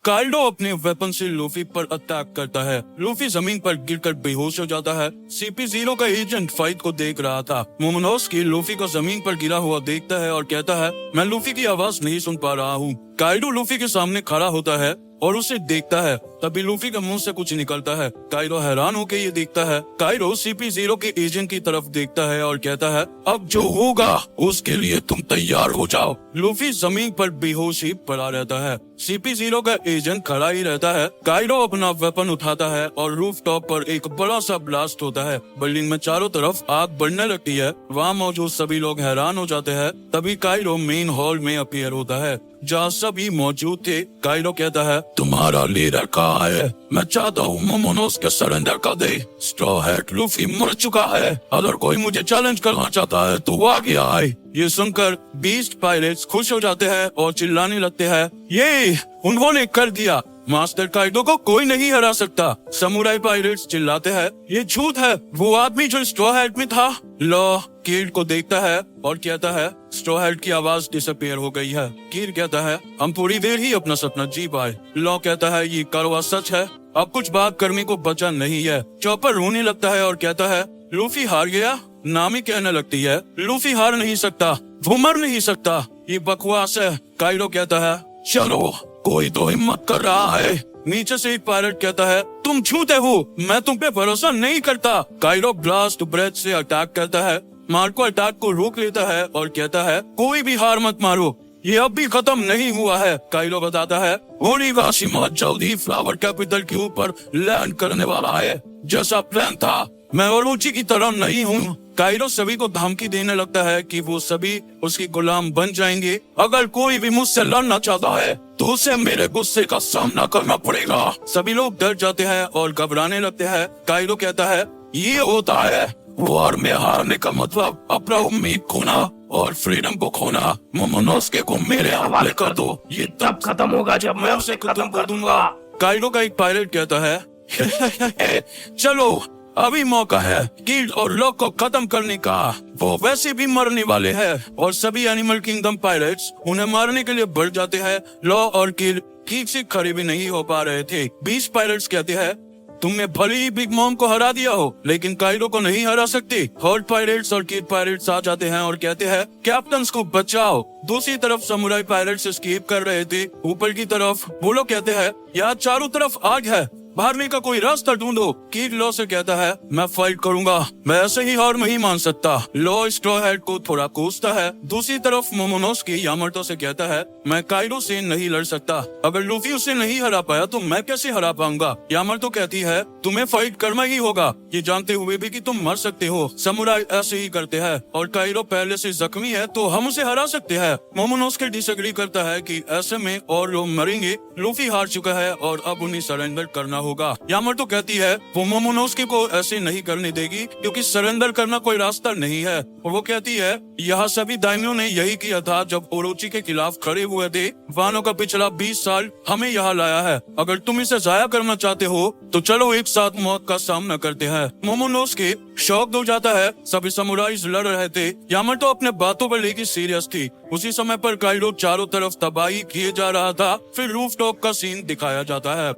Kaido अपने weapon से Luffy पर अटैक करता है। लूफी जमीन पर गिरकर बेहोश हो जाता है। CP0 का एजेंट फाइट को देख रहा था। मोमोनोस्की लूफी को जमीन पर गिरा हुआ देखता है और कहता है, मैं लूफी की आवाज नहीं सुन पा रहा हूँ। काइडो लूफी के सामने खड़ा होता है और उसे देखता है। तभी लूफी के मुंह से कुछ निकलता है। काइडो हैरान होकर ये देखता है। काइडो CP0 के एजेंट की तरफ देखता है और कहता है, अब जो होगा उसके लिए तुम तैयार हो जाओ। लूफी जमीन पर बेहोश ही पड़ा रहता है। CP0 का एजेंट खड़ा ही रहता है। काइडो अपना वेपन उठाता है और रूफ टॉप पर एक बड़ा सा ब्लास्ट होता है। बिल्डिंग में चारों तरफ आग बढ़ने लगती है। वहाँ मौजूद सभी लोग हैरान हो जाते हैं। तभी काइडो मेन हॉल में अपीयर होता है जहाँ सभी मौजूद थे। काइडो कहता है, तुम्हारा लीडर कहाँ है? मैं चाहता हूँ मोमोनोस्के सरेंडर कर दे। स्ट्रॉ हैट लूफी मर चुका है। अगर कोई मुझे चैलेंज करना चाहता है तो वो आगे आए। ये सुनकर बीस्ट पायरेट्स खुश हो जाते हैं और चिल्लाने लगते हैं, ये उन्होंने कर दिया। मास्टर काइडो को कोई नहीं हरा सकता। समुराई पायरेट्स चिल्लाते हैं, ये झूठ है। वो आदमी जो स्ट्रॉ हैट में था। लॉ किड को देखता है और कहता है, स्ट्रॉ हैट की आवाज डिसअपीयर हो गई है। किड कहता है, हम पूरी देर ही अपना सपना जी पाए। लॉ कहता है, ये कड़वा सच है। अब कुछ बात करने को बचा नहीं है। चॉपर रोने लगता है और कहता है, लूफी हार गया। नामी कहने लगती है, लूफी हार नहीं सकता, वो मर नहीं सकता। ये बकवास है। काइडो कहता है, चलो कोई तो हिम्मत कर रहा है। नीचे से एक पायलट कहता है, तुम झूठे हो, मैं तुम पे भरोसा नहीं करता। काइडो ब्लास्ट ब्रेथ से अटैक करता है। मार्को अटैक को रोक लेता है और कहता है, कोई भी हार मत मारो, ये अब भी खत्म नहीं हुआ है। काइडो बताता है, ओनिगाशिमा जल्दी फ्लावर कैपिटल के ऊपर लैंड करने वाला है, जैसा प्लान था। मैं ओरोची की तरह नहीं हूँ। काइडो सभी को धमकी देने लगता है कि वो सभी उसकी गुलाम बन जाएंगे। अगर कोई भी मुझसे लड़ना चाहता है तो उसे मेरे गुस्से का सामना करना पड़ेगा। सभी लोग डर जाते हैं और घबराने लगते हैं। काइडो कहता है, ये होता है वॉर में हारने का मतलब अपना उम्मीद खोना और फ्रीडम को खोना। मोमोनोस्के को मेरे हवाले कर दो, ये तब खत्म होगा जब मैं उसे खत्म कर दूंगा। काइडो का एक पायलट कहता है, चलो अभी मौका है किड और लॉ को खत्म करने का। वो वैसे भी मरने वाले हैं। और सभी एनिमल किंगडम पायरेट्स उन्हें मारने के लिए बढ़ जाते हैं। लॉ और किड ठीक से खड़े भी नहीं हो पा रहे थे। 20 पायरेट्स कहते हैं, तुमने भले ही बिग मॉम को हरा दिया हो, लेकिन काइडो को नहीं हरा सकते। हॉट पायरेट्स और किड पायरेट्स आ जाते हैं और कहते हैं, कैप्टन को बचाओ। दूसरी तरफ समुराई पायरेट्स एस्केप कर रहे थे। ऊपर की तरफ वो लोग कहते हैं, यहाँ चारों तरफ आग है, भागने का कोई रास्ता ढूंढो। किड लॉ से कहता है, मैं फाइट करूंगा, मैं ऐसे ही हार नहीं मान सकता। लॉ स्ट्रॉ हैट को थोड़ा कोसता है। दूसरी तरफ मोमोनोस्की यामाटो से कहता है, मैं काइडो से नहीं लड़ सकता। अगर लूफी उसे नहीं हरा पाया तो मैं कैसे हरा पाऊंगा। यामाटो कहती है, तुम्हें फाइट करना ही होगा, ये जानते हुए भी कि तुम मर सकते हो। समुराई ऐसे ही करते हैं और काइडो पहले से जख्मी है तो हम उसे हरा सकते हैं। मोमोनोस्की डिसएग्री करता है कि ऐसे में और लोग मरेंगे। लूफी हार चुका है और अब उन्हें सरेंडर करना होगा। यामाटो कहती है, वो मोमोनोस्की को ऐसे नहीं करने देगी क्योंकि सरेंडर करना कोई रास्ता नहीं है। और वो कहती है, यहाँ सभी दाइम्यो ने यही किया था जब ओरोची के खिलाफ खड़े हुए थे। वानो का पिछला 20 साल हमें यहाँ लाया है। अगर तुम इसे जाया करना चाहते हो तो चलो एक साथ मौत का सामना करते हैं। मोमोनोस्की शॉक हो जाता है। सभी समुराइज लड़ रहे थे। यामाटो अपने बातों पर लेकर सीरियस थी। उसी समय पर काइडो चारों तरफ तबाही किए जा रहा था। फिर रूफटॉप का सीन दिखाया जाता है।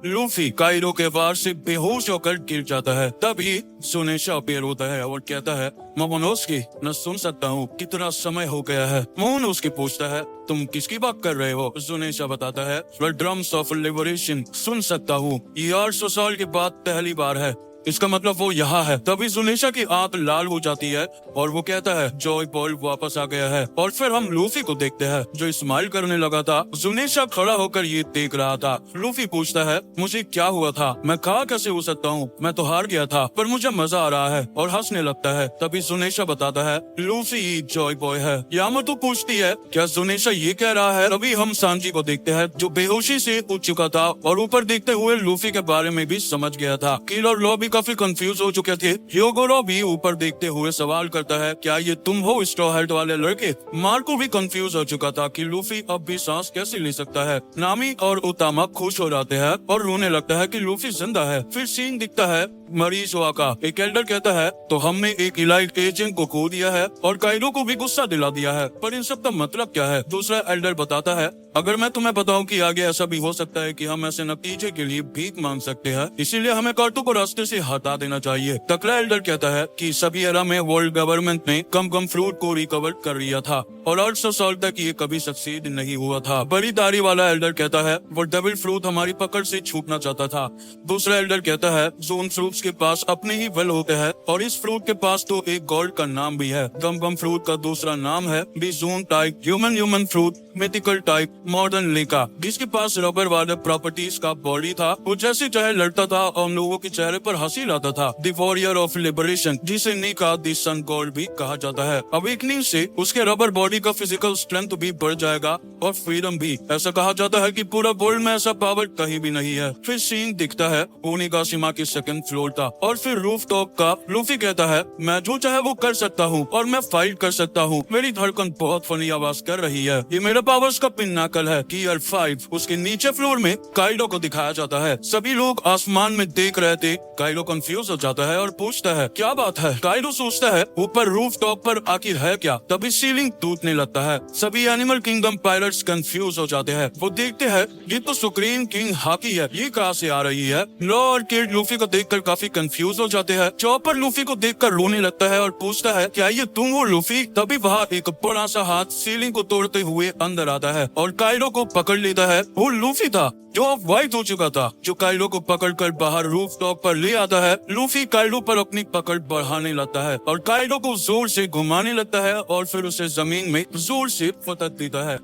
लूफी काइडो के वार से बेहोश होकर गिर जाता है। तभी सुनेशा अपीयर होता है और कहता है, मोमोनोस्की, मैं सुन सकता हूँ कितना समय हो गया है। मोमोनोस्की पूछता है, तुम किसकी बात कर रहे हो? सुनेशा बताता है, ड्रम्स ऑफ लिबरेशन सुन सकता हूँ। ये 800 साल के बाद पहली बार है। इसका मतलब वो यहाँ है। तभी सुनेशा की आंख लाल हो जाती है और वो कहता है, जॉय बॉल वापस आ गया है। और फिर हम लूफी को देखते हैं जो स्माइल करने लगा था। सुनेशा खड़ा होकर ये देख रहा था। लूफी पूछता है, मुझे क्या हुआ था? मैं कहा कैसे हो सकता हूँ? मैं तो हार गया था, पर मुझे मजा आ रहा है। और हंसने लगता है। तभी सुनेशा बताता है, लूफी जॉय बॉय है। यामाटो पूछती है, क्या सुनेशा ये कह रहा है? तभी हम सांजी को देखते हैं जो बेहोशी से उठ चुका था और ऊपर देखते हुए लूफी के बारे में भी समझ गया था। किल और लॉ भी काफी कंफ्यूज हो चुके थे। ह्योगोरो भी ऊपर देखते हुए सवाल करता है, क्या ये तुम हो स्ट्रॉ हैट वाले लड़के? मार्को भी कंफ्यूज हो चुका था कि लूफी अब भी सांस कैसे ले सकता है। नामी और उतामा खुश हो जाते हैं और रोने लगता है कि लूफी जिंदा है। फिर सीन दिखता है मरीज हुआ का। एक एल्डर कहता है, तो हमने एक इलाइट एजेंट को खो दिया है और काइडो को भी गुस्सा दिला दिया है, पर इन सब का मतलब क्या है? दूसरा एल्डर बताता है, अगर मैं तुम्हें बताऊं कि आगे ऐसा भी हो सकता है कि हम ऐसे नतीजे के लिए भीख मांग सकते हैं, इसीलिए हमें कार्टू को रास्ते से हटा देना चाहिए। टकला एल्डर कहता है कि सभी एरा में वर्ल्ड गवर्नमेंट ने कम फ्रूट को रिकवर कर लिया था और 800 साल तक ये कभी सक्सीड नहीं हुआ था। बड़ी दाढ़ी वाला एल्डर कहता है वो डेविल फ्रूट हमारी पकड़ से छूटना चाहता था। दूसरा एल्डर कहता है जोन फ्रूट्स के पास अपने ही वेल होते हैं और इस फ्रूट के पास तो एक गॉड का नाम भी है। गम फ्रूट का दूसरा नाम है बिजोन type human fruit, mythical type model लेका, जिसके पास रबर वाले प्रॉपर्टीज का बॉडी था। वो जैसे चाहे लड़ता था और लोगों के चेहरे पर हंसी लाता था। द वॉरियर ऑफ लिबरेशन, जिसे निका द सन गॉड भी कहा जाता है। अवेकनिंग से उसके रबर बॉडी का फिजिकल स्ट्रेंथ भी बढ़ जाएगा और फ्रीडम भी। ऐसा कहा जाता है कि पूरा वर्ल्ड में ऐसा पावर कहीं भी नहीं है। फिर सीन दिखता है ओनिगाशिमा के सेकंड फ्लोर का और फिर रूफ टॉप का। लूफी कहता है मैं जो चाहे वो कर सकता हूँ और मैं फाइट कर सकता हूँ। मेरी धड़कन बहुत फनी आवाज कर रही है। ये मेरे पावर्स का पिन्नाकल है। गियर 5। उसके नीचे फ्लोर में काइडो को दिखाया जाता है। सभी लोग आसमान में देख रहे थे। काइडो कंफ्यूज हो जाता है और पूछता है क्या बात है। काइडो सोचता है ऊपर रूफ टॉप पर आखिर है क्या। तभी सीलिंग टूटने लगता है। सभी एनिमल किंगडम पायलट्स कंफ्यूज हो जाते हैं। वो देखते हैं ये तो सुप्रीम किंग हाकी है, ये कहाँ से आ रही है। लो और किड लूफी को देखकर काफी कंफ्यूज हो जाते हैं। चॉपर लूफी को देखकर रोने लगता है और पूछता है क्या ये तुम हो लूफी। तभी वहाँ एक बड़ा सा हाथ सीलिंग को तोड़ते हुए अंदर आता है और काइडो को पकड़ लेता है। वो लूफी था जो अब वाइट हो चुका था, जो काइडो को पकड़कर बाहर रूफ टॉप पर ले आता है। लूफी काइडो पर अपनी पकड़ बढ़ाने लगता है और काइडो को जोर से घुमाने लगता है और फिर उसे जमीन में जोर से पटक देता है।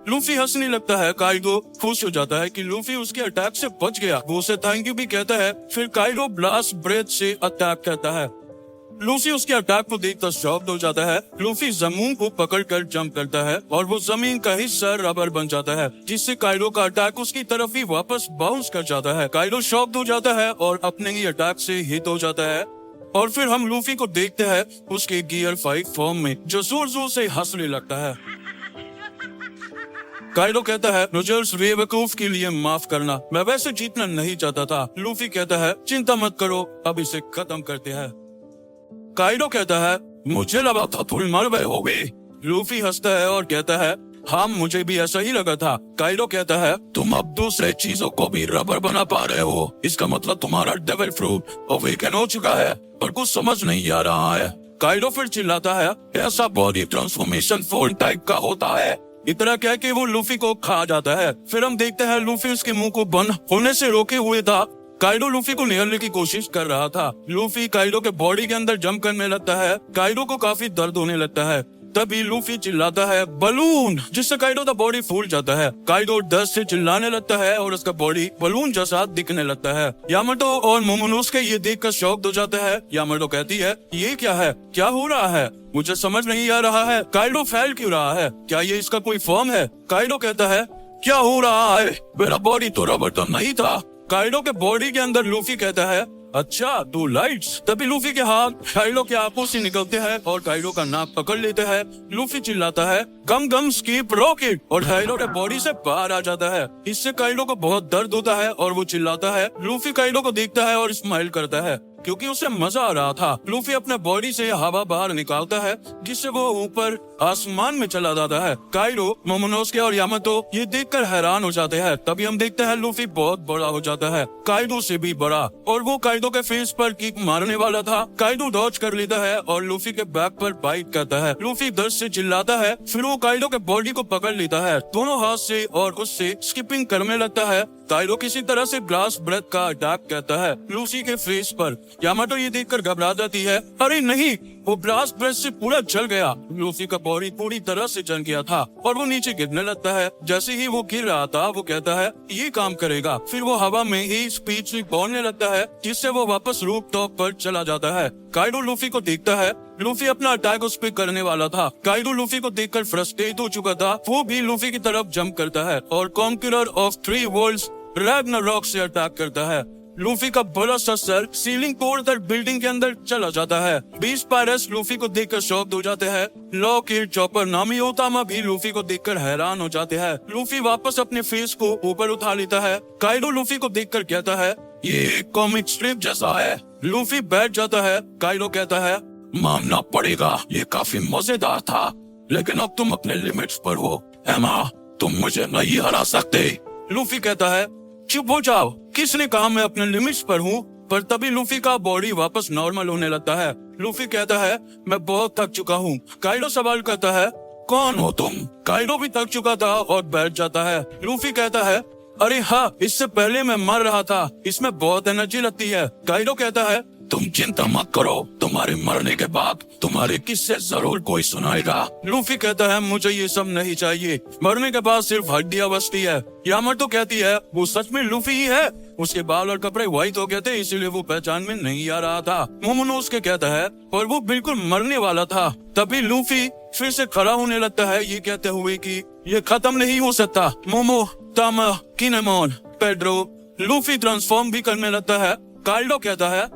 लूफी हंसने लगता है। काइडो खुश हो जाता है कि लूफी उसके अटैक से बच गया। वो उसे थैंक यू भी कहता है। फिर काइडो ब्लास्ट ब्रेथ से अटैक करता है। लूफी उसके अटैक को देखकर शॉक्ड हो जाता है। लूफी जमीन को पकड़कर जंप करता है और वो जमीन का हिस्सा रबर बन जाता है, जिससे काइडो का अटैक उसकी तरफ ही वापस बाउंस कर जाता है। काइडो शॉक्ड हो जाता है और अपने ही अटैक से हिट हो जाता है। और फिर हम लूफी को देखते हैं उसके गियर 5 फॉर्म में, जो जोर जोर से हंसने लगता है। काइडो कहता है मुझे उस बेवकूफ के लिए माफ करना, मैं वैसे जीतना नहीं चाहता था। लूफी कहता है चिंता मत करो, अब इसे खत्म करते हैं। काइडो कहता है मुझे लगा था तुम मर गए होगे। लूफी हंसता है और कहता है हाँ मुझे भी ऐसा ही लगा था। काइडो कहता है तुम अब दूसरे चीजों को भी रबर बना पा रहे हो, इसका मतलब तुम्हारा डेविल फ्रूट अवेकन हो चुका है और कुछ समझ नहीं आ रहा है। काइडो फिर चिल्लाता है ऐसा बॉडी ट्रांसफॉर्मेशन फोन टाइप का होता है। इतना कह के वो लूफी को खा जाता है। फिर हम देखते हैं लूफी उसके मुंह को बंद होने से रोके हुए था। काइडो लूफी को निगलने की कोशिश कर रहा था। लूफी काइडो के बॉडी के अंदर जंप करने लगता है। काइडो को काफी दर्द होने लगता है। तभी लूफी चिल्लाता है बलून, जिससे काइडो का बॉडी फूल जाता है। काइडो दर्द से चिल्लाने लगता है और उसका बॉडी बलून जैसा दिखने लगता है। यामाटो और मोमोनोसुके ये देखकर शॉक्ड हो जाते हैं। यामाटो कहती है ये क्या है, क्या हो रहा है, मुझे समझ नहीं आ रहा है। काइडो फैल क्यों रहा है, क्या ये इसका कोई फॉर्म है। काइडो कहता है क्या हो रहा है, मेरा बॉडी तो रबर तो नहीं था। काइडो के बॉडी के अंदर लूफी कहता है अच्छा 2 लाइट्स। तभी लूफी के हाथ काइडो के आंखों से निकलते हैं और काइडो का नाक पकड़ लेते हैं। लूफी चिल्लाता है गम स्कीप रॉकेट और काइडो के बॉडी से बाहर आ जाता है। इससे काइडो को बहुत दर्द होता है और वो चिल्लाता है। लूफी काइडो को देखता है और स्माइल करता है क्योंकि उसे मजा आ रहा था। लूफी अपने बॉडी से हवा बाहर निकालता है जिससे वो ऊपर आसमान में चला जाता है। काइडो, मोमोनोसुके और यामाटो ये देखकर हैरान हो जाते हैं। तभी हम देखते हैं लूफी बहुत बड़ा हो जाता है, काइडो से भी बड़ा, और वो काइडो के फेस पर किक मारने वाला था। काइडो डॉज कर लेता है और लूफी के बैक पर बाइट करता है। लूफी दर्द से चिल्लाता है। फिर वो काइडो के बॉडी को पकड़ लेता है दोनों हाथ से और उससे स्किपिंग करने लगता है। काइडो किसी तरह से ब्लास्ट ब्रेथ का अटैक करता है लूफी के फेस पर। यामाटो ये देखकर घबरा जाती है। अरे नहीं, वो ब्लास्ट ब्रेथ से पूरा जल गया। लूफी का बॉडी पूरी तरह से जल गया था और वो नीचे गिरने लगता है। जैसे ही वो गिर रहा था वो कहता है ये काम करेगा। फिर वो हवा में ही स्पीड से बोलने लगता है जिससे वो वापस रूफ टॉप पर चला जाता है। काइडो लूफी को देखता है। लूफी अपना अटैक उस पर करने वाला था। काइडो लूफी को देखकर फ्रस्ट्रेट हो चुका था। वो भी लूफी की तरफ जंप करता है और कॉन्करर ऑफ 3 वर्ल्ड्स रैग्नारॉक से अटैक करता है। लूफी का बड़ा सा सर सीलिंग तोड़कर बिल्डिंग के अंदर चला जाता है। 20 पायरेट्स लूफी को देखकर शॉक्ड हो जाते हैं। लॉकहीड, चॉपर, नामी ओतामा भी लूफी को देखकर हैरान हो जाते हैं। लूफी वापस अपने फेस को ऊपर उठा लेता है। काइडो लूफी को देखकर कहता है ये कॉमिक स्ट्रिप जैसा है। लूफी बैठ जाता है। काइडो कहता है मानना पड़ेगा ये काफी मजेदार था, लेकिन अब तुम अपने लिमिट्स पर हो। एमा, तुम मुझे नहीं हरा सकते। लूफी कहता है चुप हो जाओ, किसने कहा मैं अपने लिमिट्स पर हूँ। पर तभी लूफी का बॉडी वापस नॉर्मल होने लगता है। लूफी कहता है मैं बहुत थक चुका हूँ। काइडो सवाल करता है कौन हो तुम। काइडो भी थक चुका था और बैठ जाता है। लूफी कहता है अरे हाँ, इससे पहले मैं मर रहा था, इसमें बहुत एनर्जी लगती है। काइडो कहता है तुम चिंता मत करो, तुम्हारे मरने के बाद तुम्हारे किस्से जरूर कोई सुनाएगा। लूफी कहता है मुझे ये सब नहीं चाहिए, मरने के बाद सिर्फ हड्डियां बचती है। यामाटो कहती है वो सच में लूफी ही है, उसके बाल और कपड़े व्हाइट हो गए थे इसीलिए वो पहचान में नहीं आ रहा था। मोमोनोसुके कहता है और वो बिल्कुल मरने वाला था। तभी लूफी फिर से खड़ा होने लगता है ये कहते हुए कि ये खत्म नहीं हो सकता। मोमो, तामा, किनेमोन, पेड्रो। लूफी ट्रांसफॉर्म भी करने लगता है। काइडो कहता है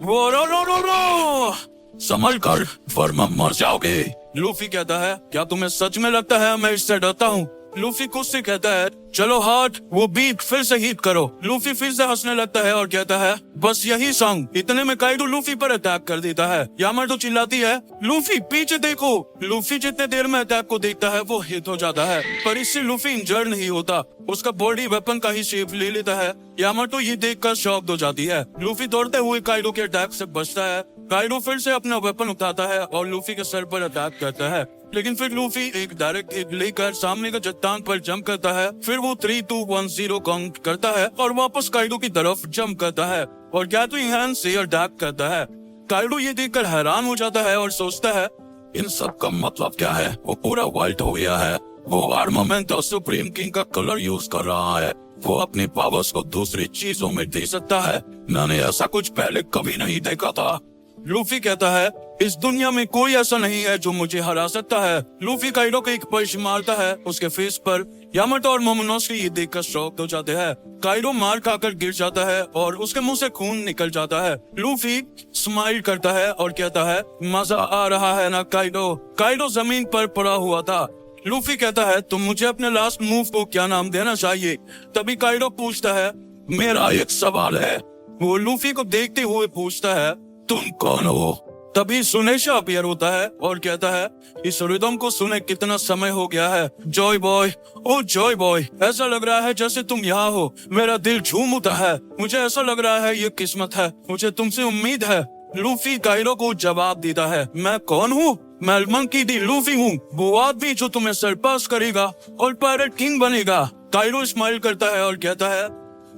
वो रो रो रो रो संभल कर वरना मर जाओगे। लूफी कहता है क्या तुम्हें सच में लगता है मैं इससे डरता हूँ। लूफी खुद से कहता है चलो हार्ट वो बीट फिर से हिट करो। लूफी फिर से हंसने लगता है और कहता है बस यही सॉन्ग। इतने में काइडो लूफी पर अटैक कर देता है। यामाटो चिल्लाती है लूफी पीछे देखो। लूफी जितने देर में अटैक को देखता है वो हिट हो जाता है, पर इससे लूफी इंजर्ड नहीं होता, उसका बॉडी वेपन का ही शेप ले लेता है। यामाटो ये देखकर शॉक्ड हो जाती है। लूफी दौड़ते हुए काइडो के अटैक से बचता है। काइडो फिर से अपना वेपन उठाता है और लूफी के सर पर अटैक करता है, लेकिन फिर लूफी एक डायरेक्ट हिट लेकर सामने के चट्टान पर जंप करता है। फिर वो 3, 2, 1, 0 काउंट करता है और वापस काइडो की तरफ जंप करता है और गैदरिंग हैंड से अटैक करता है। काइडो ये देखकर हैरान हो जाता है और सोचता है इन सब का मतलब क्या है। वो पूरा वाइट हो गया है, वो आर्मामेंट और सुप्रीम किंग का कलर यूज कर रहा है, वो अपने पावर्स को दूसरी चीजों में दे सकता है। मैंने ऐसा कुछ पहले कभी नहीं देखा था। लूफी कहता है इस दुनिया में कोई ऐसा नहीं है जो मुझे हरा सकता है। लूफी काइडो को एक पंच मारता है उसके फेस पर। यामाटो और मोमोनोसुके ये देखकर शॉक हो जाते हैं। काइडो मार खाकर गिर जाता है और उसके मुंह से खून निकल जाता है। लूफी स्माइल करता है और कहता है मजा आ रहा है ना काइडो। काइडो जमीन पर पड़ा हुआ था। लूफी कहता है तुम मुझे अपने लास्ट मूव को क्या नाम देना चाहिए। तभी काइडो पूछता है मेरा एक सवाल है। वो लूफी को देखते हुए पूछता है तुम कौन हो। तभी सुनेशा अपीयर होता है और कहता है इस रिदम को सुने कितना समय हो गया है। जॉय बॉय, ओ जॉय बॉय, ऐसा लग रहा है जैसे तुम यहाँ हो। मेरा दिल झूम उठा है, मुझे ऐसा लग रहा है ये किस्मत है, मुझे तुमसे उम्मीद है। लूफी काइडो को जवाब देता है मैं कौन हूँ। मैं मंकी डी लूफी हूँ, वो आदमी जो तुम्हें सरपास करेगा और पायरेट किंग बनेगा। काइडो स्माइल करता है और कहता है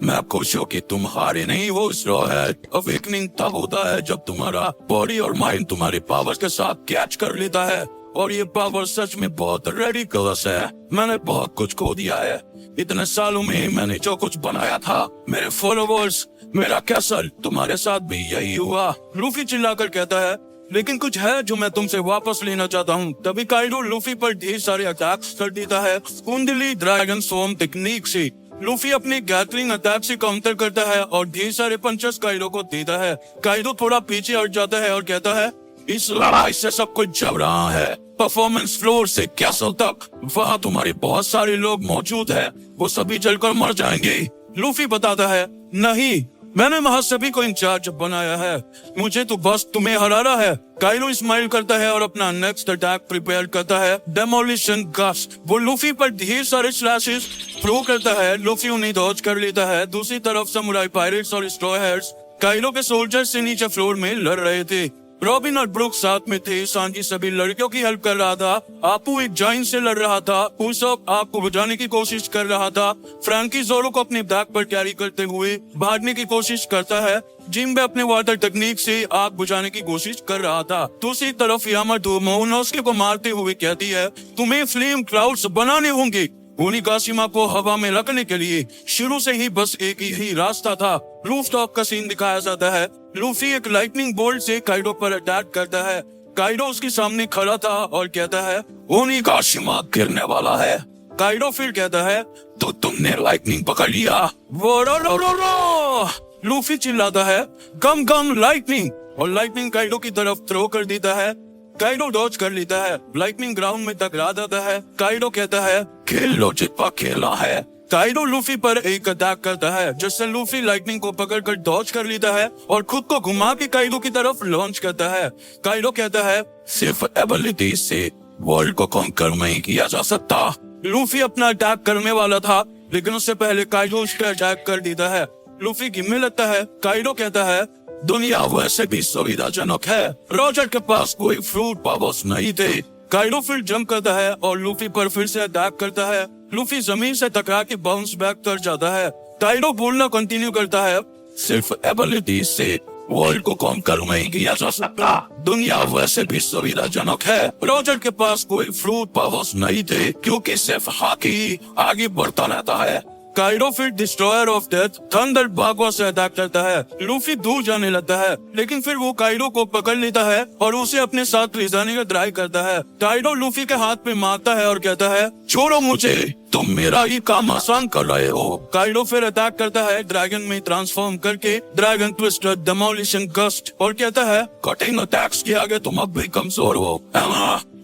मैं खुश हूँ कि तुम हारे नहीं हो स्ट्रॉ हैट। अवेकनिंग तब होता है जब तुम्हारा बॉडी और माइंड तुम्हारे पावर्स के साथ कैच कर लेता है, और ये पावर सच में बहुत रेडिकुलस है। मैंने बहुत कुछ खो दिया है इतने सालों में। मैंने जो कुछ बनाया था, मेरे फॉलोवर्स, मेरा कैसल, तुम्हारे साथ भी यही हुआ। लूफी चिल्लाकर कहता है लेकिन कुछ है जो मैं तुमसे वापस लेना चाहता हूँ। तभी काइडो लूफी पर ढेर सारे अटैक्स कर देता है कुंडली ड्रैगन स्वॉर्म टेक्निक से। लूफी अपने गैदरिंग अटैक से काउंटर करता है और ढेर सारे पंचेस काइडो को देता है। काइडो थोड़ा पीछे हट जाता है और कहता है इस लड़ाई से सब कुछ जब रहा है, परफॉर्मेंस फ्लोर से कैसल तक, वहाँ तुम्हारे बहुत सारे लोग मौजूद हैं, वो सभी जलकर मर जाएंगे। लूफी बताता है नहीं, मैंने वहाँ सभी को इंचार्ज बनाया है, मुझे तो बस तुम्हें हराना है। काइडो स्माइल करता है और अपना नेक्स्ट अटैक प्रिपेयर करता है, डेमोलिशन गस्ट। वो लूफी पर ढेर सारे स्लैशेस थ्रो करता है। लूफी उन्हें डॉज कर लेता है। दूसरी तरफ समुराई पायरेट्स और स्ट्रॉ हैट्स काइडो के सोल्जर्स से नीचे फ्लोर में लड़ रहे थे। रॉबिन और ब्रूक साथ में थे। सांजी सभी लड़कियों की हेल्प कर रहा था। आपू एक जाइन से लड़ रहा था। उसोप आग को बुझाने की कोशिश कर रहा था। फ्रैंकी जोरो को अपने बैक पर कैरी करते हुए भागने की कोशिश करता है। जिम्बे अपने वाटर टेक्निक से आग बुझाने की कोशिश कर रहा था। दूसरी तरफ यामाटो मोमोनोसुके को मारते हुए कहती है तुम्हें फ्लेम क्लाउड्स बनाने होंगे। ओनिगाशिमा को हवा में रखने के लिए शुरू से ही बस एक ही रास्ता था। रूफटॉप का सीन दिखाया जाता है। लूफी एक लाइटनिंग बोल्ट से काइडो पर अटैक करता है। काइडो उसके सामने खड़ा था और कहता है ओनिगाशिमा गिरने वाला है। काइडो फिर कहता है तो तुमने लाइटनिंग पकड़ लिया। वो रो रो रो रो। लूफी चिल्लाता है गम गम लाइटनिंग, और लाइटनिंग काइडो की तरफ थ्रो कर देता है। काइडो डॉज कर लेता है। लाइटनिंग ग्राउंड में टकरा जाता है। काइडो कहता है खेल लो जितना खेला है। काइडो लूफी पर एक अटैक करता है जिससे लूफी लाइटनिंग को पकड़कर डॉज कर लेता है और खुद को घुमा के काइडो की तरफ लॉन्च करता है। काइडो कहता है सिर्फ एबिलिटी से वर्ल्ड को कॉन्कर नहीं किया जा सकता। लूफी अपना अटैक करने वाला था, लेकिन उससे पहले काइडो उसका अटैक कर देता है। लूफी गिरने लगता है। काइडो कहता है, दुनिया वैसे भी सुविधाजनक है, रॉजर के पास कोई फ्रूट पावर्स नहीं थे। काइडो फिर जंप करता है और लूफी पर फिर से अटैक करता है। लूफी जमीन से टकरा के बाउंस बैक कर जाता है। काइडो बोलना कंटिन्यू करता है, सिर्फ एबिलिटी से वर्ल्ड को कॉन्कर नहीं किया जा सकता। दुनिया वैसे भी सुविधाजनक है, रॉजर के पास कोई फ्रूट पावर्स नहीं थे क्योंकि सिर्फ हाकी आगे बढ़ता रहता है। काइडो फिर डिस्ट्रॉयर ऑफ डेथ थंडर बागवा से अटैक करता है। लूफी दूर जाने लगता है, लेकिन फिर वो काइडो को पकड़ लेता है और उसे अपने साथ ले जाने का ट्राई करता है। काइडो लूफी के हाथ पे मारता है और कहता है, छोड़ो मुझे, तुम मेरा ही काम आसान कर रहे हो। काइडो फिर अटैक करता है ड्रैगन में ट्रांसफॉर्म करके, ड्रैगन ट्विस्टर, डेमोलिशन गस्ट, और कहता है, कटिंग अटैक्स के आगे तुम अब भी कमजोर हो।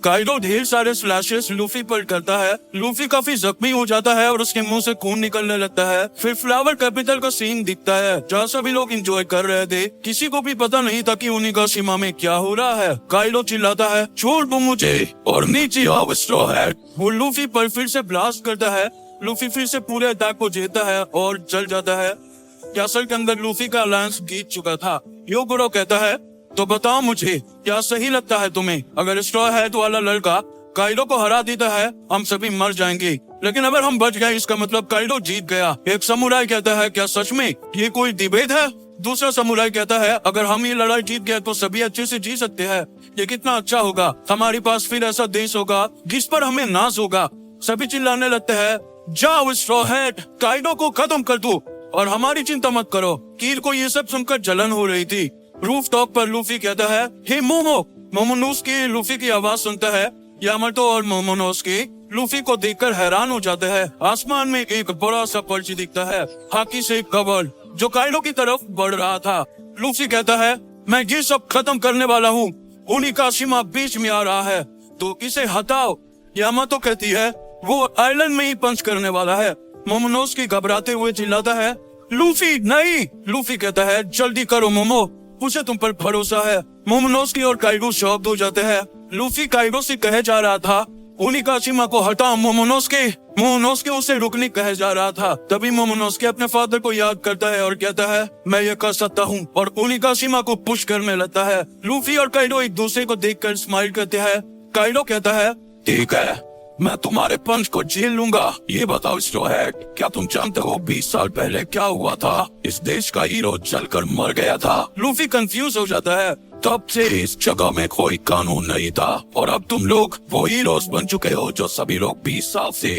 काइडो ढेर सारे स्लैशेस लूफी पर करता है। लूफी काफी जख्मी हो जाता है और उसके मुंह से खून निकलने लगता है। फिर फ्लावर कैपिटल का सीन दिखता है जहाँ सभी लोग एंजॉय कर रहे थे। किसी को भी पता नहीं था कि उनिगाशिमा में क्या हो रहा है। काइडो चिल्लाता है, छोड़ दो मुझे, और नीचे आओ स्ट्रॉ हैट। वो लूफी पर फिर से ब्लास्ट करता है। लूफी फिर से पूरे अटैक को जीतता है और चल जाता है। कैसल के अंदर लूफी का अलायंस जीत चुका था। योगोरो कहता है, तो बताओ मुझे, क्या सही लगता है तुम्हें, अगर स्ट्रॉ हैट वाला लड़का काइडो को हरा देता है, हम सभी मर जाएंगे, लेकिन अगर हम बच गए इसका मतलब काइडो जीत गया। एक समुराई कहता है, क्या सच में ये कोई डिबेट है? दूसरा समुराई कहता है, अगर हम ये लड़ाई जीत गए तो सभी अच्छे से जी सकते हैं। ये कितना अच्छा होगा, हमारे पास फिर ऐसा देश होगा जिस पर हमें नाज होगा। सभी चिल्लाने लगते हैं, जाओ स्ट्रॉ हैट, काइडो को खत्म कर दो और हमारी चिंता मत करो। कीर को ये सब सुनकर जलन हो रही थी। रूफ टॉप पर लूफी कहता है, हे मोमो। मोमोनोस्की लूफी की आवाज सुनता है। यामाटो और मोमोनोस्की लूफी को देखकर हैरान हो जाते हैं। आसमान में एक बड़ा सा पर्ची दिखता है, हाकी से कवर, जो काइडो की तरफ बढ़ रहा था। लूफी कहता है, मैं ये सब खत्म करने वाला हूँ, उनिगाशिमा बीच में आ रहा है, तो इसे हटाओ। यामाटो कहती है, वो आइलैंड में ही पंच करने वाला है। मोमोनोस्की घबराते हुए चिल्लाता है, लूफी नहीं। लूफी कहता है, जल्दी करो मोमो, उसे तुम पर भरोसा है। मोमोनोस्की और काइडो शॉक्ड हो जाते हैं। लूफी काइडो से कहे जा रहा था, उनिगाशिमा को हटाओ मोमोनोस्की। मोमोनोस्की उसे रुकने कहे जा रहा था। तभी मोमोनोस्की अपने फादर को याद करता है और कहता है, मैं ये कर सकता हूँ, और उनिगाशिमा को पुश करने लगता है। लूफी और काइडो एक दूसरे को देखकर स्माइल करते हैं। काइडो कहता है, ठीक है, मैं तुम्हारे पंच को झेल लूंगा। ये बताओ स्ट्रॉ हैट, क्या तुम जानते हो 20 साल पहले क्या हुआ था? इस देश का हीरो जलकर मर गया था। लूफी कंफ्यूज हो जाता है। तब से इस जगह में कोई कानून नहीं था, और अब तुम लोग वो हीरोज बन चुके हो जो सभी लोग 20 साल से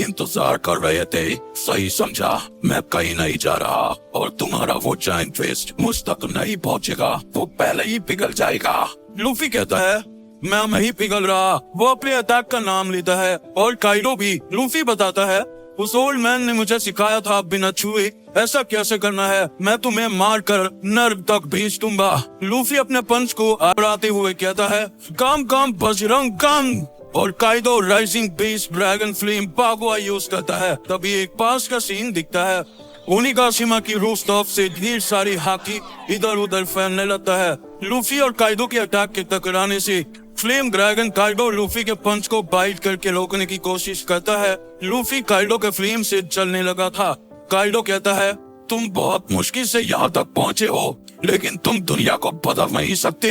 इंतजार कर रहे थे। सही समझा, मैं कहीं नहीं जा रहा, और तुम्हारा वो जायंट फिस्ट मुझ तक नहीं पहुँचेगा, वो पहले ही पिघल जाएगा। लूफी कहता है, मैं नहीं पिघल रहा। वो अपने अटैक का नाम लेता है, और काइडो भी। लूफी बताता है, उस ओल्ड मैन ने मुझे सिखाया था बिना छुए ऐसा कैसे करना है। मैं तुम्हें मार कर नर्क तक भेज दूंगा। लूफी अपने पंच को आड़ाते हुए कहता है, काम काम बजरंग काम, और Kaido rising base dragon flame बागवा यूज करता है। तभी एक पास का सीन दिखता है। उनिगाशिमा की रूफटॉप से ढेर सारी हाकी इधर उधर फैलने लगता है। लूफी और काइडो के अटैक के टकराने से फ्लेम ड्रैगन काइडो लूफी के पंच को बाइट करके रोकने की कोशिश करता है। लूफी काइडो के फ्लेम से जलने लगा था। काइडो कहता है, तुम बहुत मुश्किल से यहाँ तक पहुँचे हो, लेकिन तुम दुनिया को बदल नहीं सकते।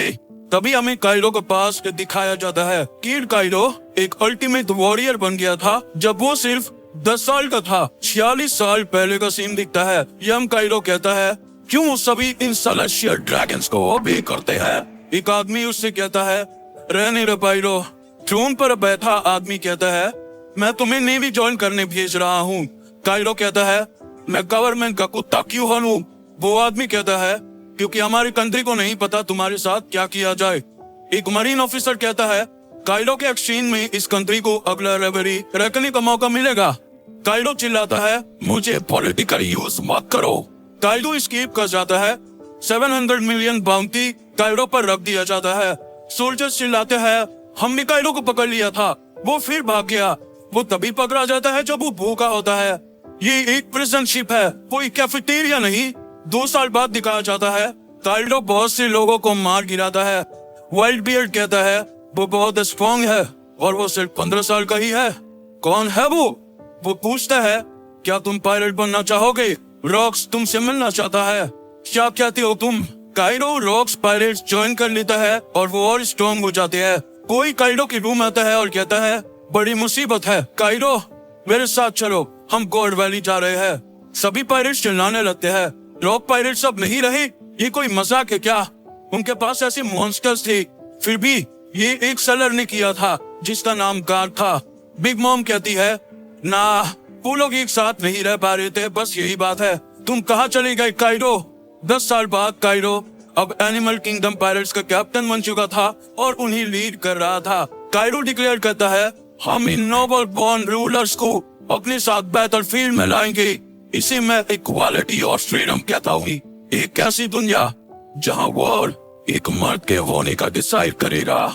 तभी हमें काइडो के पास दिखाया जाता है। किड काइडो एक अल्टीमेट वॉरियर बन गया था जब वो सिर्फ 10 साल का था। 46 साल पहले का सीन दिखता है। यम काइडो कहता है, क्यों सभी इन सेलेस्टियल ड्रैगन्स को ओबे करते हैं? एक आदमी उससे कहता है, रहने रे पाइरो। ट्रोन पर बैठा आदमी कहता है, मैं तुम्हें नेवी ज्वाइन करने भेज रहा हूँ। काइडो कहता है, मैं गवर्नमेंट का कुत्ता क्यों बनूं? वो आदमी कहता है, क्योंकि हमारी कंट्री को नहीं पता तुम्हारे साथ क्या किया जाए। एक मरीन ऑफिसर कहता है, काइडो के एक्सचेंज में इस कंट्री को अगला रेवरी रखने का मौका मिलेगा। काइडो चिल्लाता है, मुझे पॉलिटिकल यूज मत करो। काइडो एस्केप कर जाता है। 700 मिलियन बाउंटी काइडो पर रख दिया जाता है। सोल्जर्स चिल्लाते हैं, हमने काइडो को पकड़ लिया था, वो फिर भाग गया। वो तभी पकड़ा जाता है जब वो भूखा होता है। ये एक प्रिजन शिप है, कोई कैफेटेरिया नहीं। 2 साल बाद दिखाया जाता है, काइडो बहुत से लोगों को मार गिराता है। वाइल्ड बियर्ड कहता है, वो बहुत स्ट्रॉन्ग है और वो सिर्फ 15 साल का ही है। कौन है वो पूछता है, क्या तुम पायलट बनना चाहोगे? रॉक्स तुमसे मिलना चाहता है। क्या कहते हो तुम? काइरो रॉक्स पायरेट्स ज्वाइन कर लेता है और वो और स्ट्रॉन्ग हो जाते हैं। कोई काइरो के रूम आता है और कहता है, बड़ी मुसीबत है काइरो, मेरे साथ चलो, हम गॉड वैली जा रहे हैं। सभी पायरेट्स चिल्लाने लगते हैं, रॉक पायरेट्स अब नहीं रहे, ये कोई मजाक है क्या? उनके पास ऐसे मॉन्स्टर्स थे, फिर भी ये एक सेलर ने किया था जिसका नाम गार्ड था। बिग मॉम कहती है, ना, वो लोग एक साथ नहीं रह पा रहे थे, बस यही बात है। तुम कहाँ चले गए काइरो? 10 साल बाद काइरो अब एनिमल किंगडम पायरेट्स का कैप्टन बन चुका था और उन्हें लीड कर रहा था। काइरो डिक्लेयर करता है, हम इन नोबल बॉर्न रूलर्स को अपने साथ बैटलफील्ड में लाएंगे। इसे मैं इक्वालिटी और फ्रीडम कहता हूँ। एक ऐसी दुनिया जहाँ वॉर एक मर्द के होने का डिसाइड करेगा।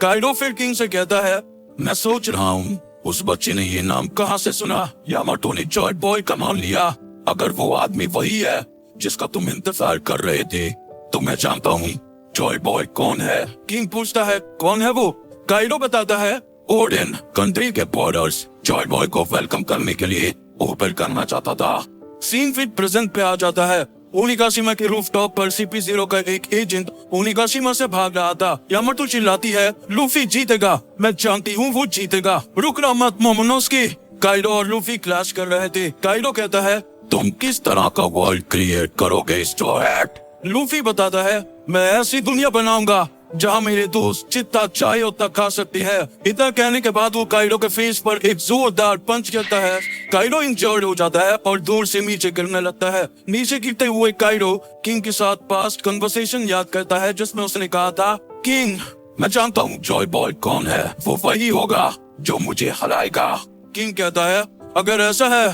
काइरो फिर किंग से कहता है, मैं सोच रहा हूँ उस बच्चे ने ये नाम कहाँ से सुना? यामाटो ने जॉय बॉय का मान लिया। अगर वो आदमी वही है जिसका तुम इंतजार कर रहे थे, तो मैं जानता हूँ जॉय बॉय कौन है। किंग पूछता है, कौन है वो? काइरो बताता है, ओडिन कंट्री के बॉर्डर्स जॉय बॉय को वेलकम करने के लिए ओपन करना चाहता था। सीन फिर प्रेजेंट पे आ जाता है। ओनिगाशिमा के रूफटॉप पर CP0 का एक एजेंट ओनिगाशिमा से भाग रहा था। यामाटो चिल्लाती है, लूफी जीतेगा, मैं जानती हूँ वो जीतेगा, रुकना मत मोमोनोस्की। काइरो और लूफी क्लैश कर रहे थे। काइरो कहता है, तुम किस तरह का वर्ल्ड क्रिएट करोगे स्टोहैट? लूफी बताता है, मैं ऐसी दुनिया बनाऊंगा जहाँ मेरे दोस्त जितना चाहे उतना खा सकते हैं। इतना कहने के बाद वो काइरो के फेस पर एक जोरदार पंच करता है। काइरो इंजर्ड हो जाता है और दूर से नीचे गिरने लगता है। नीचे गिरते हुए काइरो किंग के साथ पास्ट कन्वर्सेशन याद करता है जिसमें उसने कहा था, किंग मैं जानता हूँ जॉय बॉय कौन है, वो वही होगा जो मुझे हराएगा। किंग कहता है, अगर ऐसा है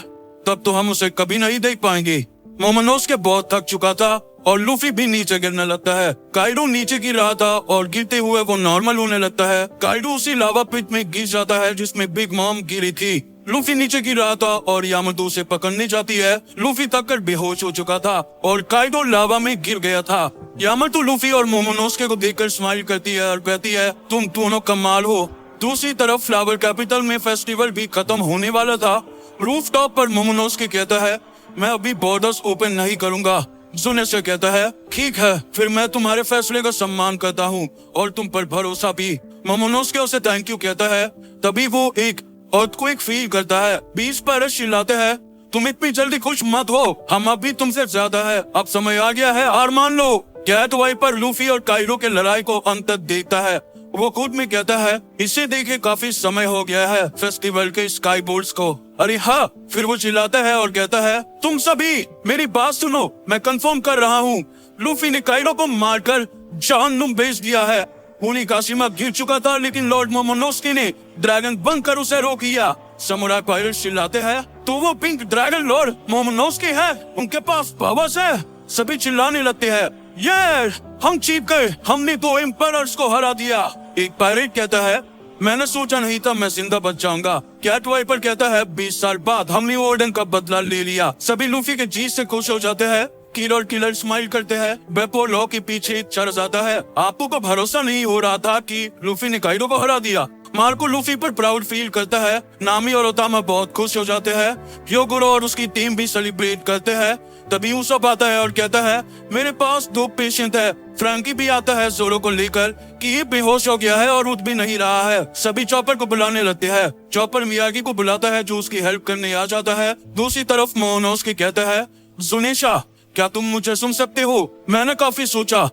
तब तो हम उसे कभी नहीं देख पाएंगे। मोमोनोस्के बहुत थक चुका था और लूफी भी नीचे गिरने लगता है। काइरो नीचे गिर रहा था और गिरते हुए वो नॉर्मल होने लगता है। काइरो उसी लावा पिट में गिर जाता है जिसमें बिग मॉम गिरी थी। लूफी नीचे गिर रहा था और यामाटो उसे पकड़ने जाती है। लूफी थक कर बेहोश हो चुका था और काइरो लावा में गिर गया था। यामाटो लूफी और मोमोनोस्के को देखकर स्माइल करती है और कहती है, तुम दोनों कमाल हो। दूसरी तरफ फ्लावर कैपिटल में फेस्टिवल भी खत्म होने वाला था। रूफटॉप पर मोमोनोस्के कहता है, मैं अभी बॉर्डर्स ओपन नहीं करूंगा। जुने से कहता है, ठीक है, फिर मैं तुम्हारे फैसले का सम्मान करता हूँ और तुम पर भरोसा भी। मोमोनोस्के उसे थैंक यू कहता है। तभी वो एक अर्थक्वेक फील करता है। 20 पायरेट्स चिल्लाते हैं, तुम इतनी जल्दी खुश मत हो, हम अभी तुमसे ज्यादा है, अब समय आ गया है, हार मान लो। कैट वाइपर लूफी और काइरो के लड़ाई को अंत तक देखता है। वो खुद में कहता है, इसे देखे काफी समय हो गया है फेस्टिवल के स्काई बोल्ट्स को। अरे हाँ, फिर वो चिल्लाता है और कहता है, तुम सभी मेरी बात सुनो, मैं कंफर्म कर रहा हूँ, लूफी ने काइरो को मारकर जहन्नुम भेज दिया है। ओनिगाशिमा गिर चुका था लेकिन लॉर्ड मोमोनोस्की ने ड्रैगन बनकर उसे रोक लिया। समुराई पायरेट्स चिल्लाते हैं, तो वो पिंक ड्रैगन लॉर्ड मोमोनोस्की है, उनके पास पावर्स है। सभी चिल्लाने लगते हैं, ये हम जीत गए, हमने 2 एम्पायर्स को हरा दिया। एक पायरेट कहता है, मैंने सोचा नहीं था मैं जिंदा बच जाऊंगा। कैट वाइपर कहता है, 20 साल बाद हमने ओडिन का बदला ले लिया। सभी लूफी के जीत से खुश हो जाते हैं। किलर स्माइल करते हैं। बेपो लॉ के पीछे चढ़ जाता है। आपको को भरोसा नहीं हो रहा था कि लूफी ने काइरो को हरा दिया। मार्को लूफी पर प्राउड फील करता है। नामी और ओतामा बहुत खुश हो जाते हैं। योगुरो और उसकी टीम भी सेलिब्रेट करते हैं। तभी उसब आता है और कहता है, मेरे पास 2 पेशेंट है। फ्रैंकी भी आता है जोरो को लेकर कि ये बेहोश हो गया है और उठ भी नहीं रहा है। सभी चॉपर को बुलाने लगते हैं। चॉपर मियागी को बुलाता है जो उसकी हेल्प करने आ जाता है। दूसरी तरफ मोमोनोस्की कहता है, जुनेशा क्या तुम मुझे सुन सकते हो? मैंने काफी सोचा।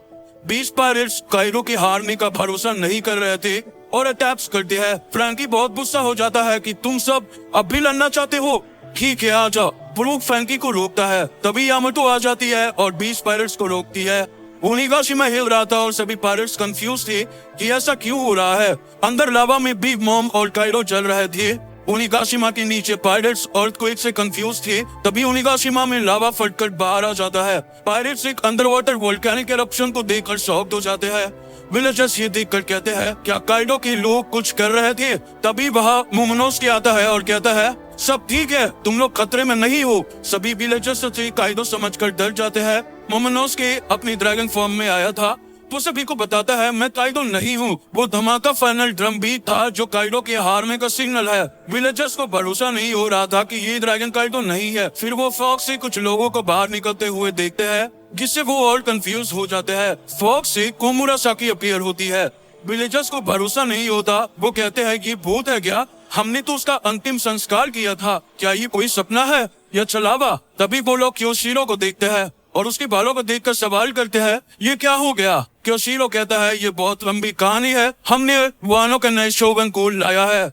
20 पायरेट्स काइरो के हारने का भरोसा नहीं कर रहे थे और अटैक्स करते हैं। फ्रैंकी बहुत गुस्सा हो जाता है कि तुम सब अब भी लड़ना चाहते हो, ठीक है आ जाओ। ब्रूक फ्रैंकी को रोकता है। तभी यामाटो आ जाती है और 20 पायरेट्स को रोकती है। ओनिगाशिमा हिल रहा था और सभी पायरेट्स कंफ्यूज थे कि ऐसा क्यों हो रहा है। अंदर लावा में बिग मॉम और काइरो जल रहे थे। ओनिगाशिमा के नीचे पायरेट्स अर्थक्वेक से कंफ्यूज थे। तभी ओनिगाशिमा में लावा फटकर बाहर आ जाता है। पायरेट्स एक अंडर वाटर वोल्केनिक एरप्शन को देखकर शॉक्ड हो जाते हैं। विलेजर्स ये देखकर कहते हैं, क्या काइरो के लोग कुछ कर रहे थे? तभी वहाँ मोमोनोस्की आता है और कहता है, सब ठीक है, तुम लोग खतरे में नहीं हो। सभी विलेजर्स से काइरो समझकर डर जाते हैं। मोमोनोस्की अपनी ड्रैगन फॉर्म में आया था वो सभी को बताता है मैं काइडो नहीं हूँ। वो धमाका फाइनल ड्रम बीट था जो काइडो के हारने का सिग्नल है। विलेजर्स को भरोसा नहीं हो रहा था कि ये ड्रैगन काइडो नहीं है। फिर वो फॉक्स से कुछ लोगों को बाहर निकलते हुए देखते हैं, जिससे वो और कंफ्यूज हो जाते हैं। फॉक्स से कोमुरासाकी अपीयर होती है। विलेजर्स को भरोसा नहीं होता। वो कहते हैं ये भूत है क्या? हमने तो उसका अंतिम संस्कार किया था। क्या ये कोई सपना है या छलावा? तभी वो लोग क्योशीरो को देखते हैं और उसके बालों को देखकर सवाल करते हैं ये क्या हो गया? क्योशीरो कहता है ये बहुत लंबी कहानी है। हमने वानो के नए शोगन को लाया है।